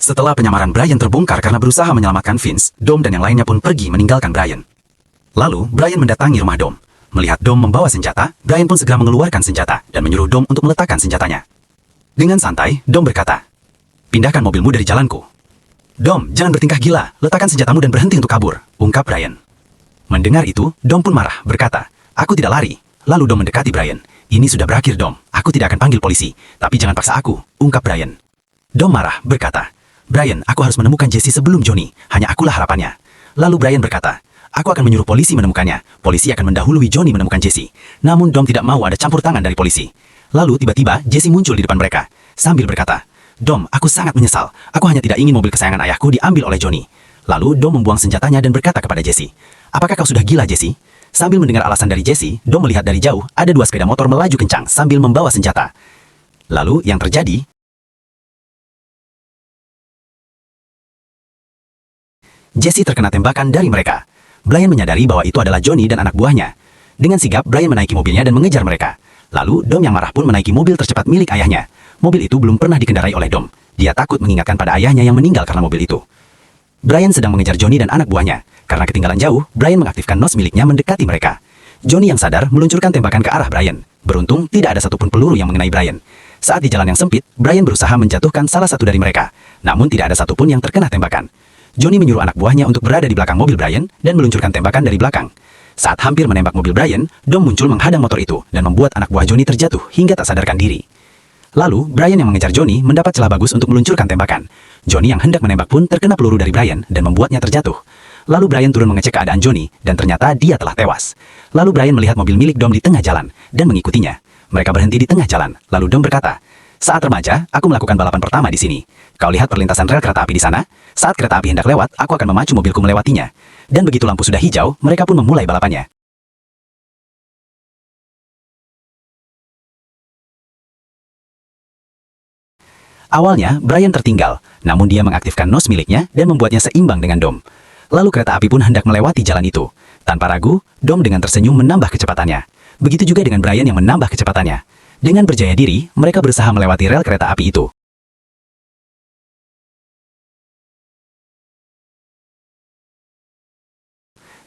Setelah penyamaran Brian terbongkar karena berusaha menyelamatkan Vince, Dom dan yang lainnya pun pergi meninggalkan Brian. Lalu, Brian mendatangi rumah Dom. Melihat Dom membawa senjata, Brian pun segera mengeluarkan senjata dan menyuruh Dom untuk meletakkan senjatanya. Dengan santai, Dom berkata, "Pindahkan mobilmu dari jalanku." "Dom, jangan bertingkah gila, letakkan senjatamu dan berhenti untuk kabur," ungkap Brian. Mendengar itu, Dom pun marah, berkata, "Aku tidak lari." Lalu Dom mendekati Brian. "Ini sudah berakhir, Dom. Aku tidak akan panggil polisi, tapi jangan paksa aku," ungkap Brian. Dom marah, berkata, "Brian, aku harus menemukan Jesse sebelum Johnny. Hanya akulah harapannya." Lalu Brian berkata, "Aku akan menyuruh polisi menemukannya. Polisi akan mendahului Johnny menemukan Jesse." Namun Dom tidak mau ada campur tangan dari polisi. Lalu tiba-tiba Jesse muncul di depan mereka, sambil berkata, "Dom, aku sangat menyesal. Aku hanya tidak ingin mobil kesayangan ayahku diambil oleh Johnny." Lalu Dom membuang senjatanya dan berkata kepada Jesse, "Apakah kau sudah gila, Jesse?" Sambil mendengar alasan dari Jesse, Dom melihat dari jauh ada dua sepeda motor melaju kencang sambil membawa senjata. Lalu yang terjadi, Jesse terkena tembakan dari mereka. Brian menyadari bahwa itu adalah Johnny dan anak buahnya. Dengan sigap, Brian menaiki mobilnya dan mengejar mereka. Lalu, Dom yang marah pun menaiki mobil tercepat milik ayahnya. Mobil itu belum pernah dikendarai oleh Dom. Dia takut mengingatkan pada ayahnya yang meninggal karena mobil itu. Brian sedang mengejar Johnny dan anak buahnya. Karena ketinggalan jauh, Brian mengaktifkan nos miliknya mendekati mereka. Johnny yang sadar meluncurkan tembakan ke arah Brian. Beruntung, tidak ada satupun peluru yang mengenai Brian. Saat di jalan yang sempit, Brian berusaha menjatuhkan salah satu dari mereka. Namun tidak ada satupun yang terkena tembakan. Johnny menyuruh anak buahnya untuk berada di belakang mobil Brian dan meluncurkan tembakan dari belakang. Saat hampir menembak mobil Brian, Dom muncul menghadang motor itu dan membuat anak buah Johnny terjatuh hingga tak sadarkan diri. Lalu, Brian yang mengejar Johnny mendapat celah bagus untuk meluncurkan tembakan. Johnny yang hendak menembak pun terkena peluru dari Brian dan membuatnya terjatuh. Lalu Brian turun mengecek keadaan Johnny dan ternyata dia telah tewas. Lalu Brian melihat mobil milik Dom di tengah jalan dan mengikutinya. Mereka berhenti di tengah jalan. Lalu Dom berkata, "Saat remaja, aku melakukan balapan pertama di sini. Kau lihat perlintasan rel kereta api di sana? Saat kereta api hendak lewat, aku akan memacu mobilku melewatinya. Dan begitu lampu sudah hijau, mereka pun memulai balapannya." Awalnya, Brian tertinggal, namun dia mengaktifkan nos miliknya dan membuatnya seimbang dengan Dom. Lalu kereta api pun hendak melewati jalan itu. Tanpa ragu, Dom dengan tersenyum menambah kecepatannya. Begitu juga dengan Brian yang menambah kecepatannya. Dengan berjaya diri, mereka berusaha melewati rel kereta api itu.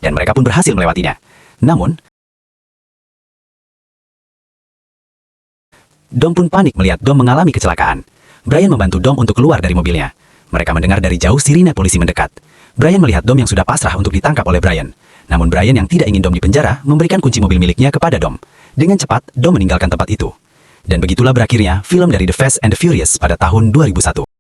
Dan mereka pun berhasil melewatinya. Namun, Dom pun panik melihat Dom mengalami kecelakaan. Brian membantu Dom untuk keluar dari mobilnya. Mereka mendengar dari jauh sirine polisi mendekat. Brian melihat Dom yang sudah pasrah untuk ditangkap oleh Brian. Namun Brian yang tidak ingin Dom dipenjara memberikan kunci mobil miliknya kepada Dom. Dengan cepat, Dom meninggalkan tempat itu. Dan begitulah berakhirnya film dari The Fast and the Furious pada tahun 2001.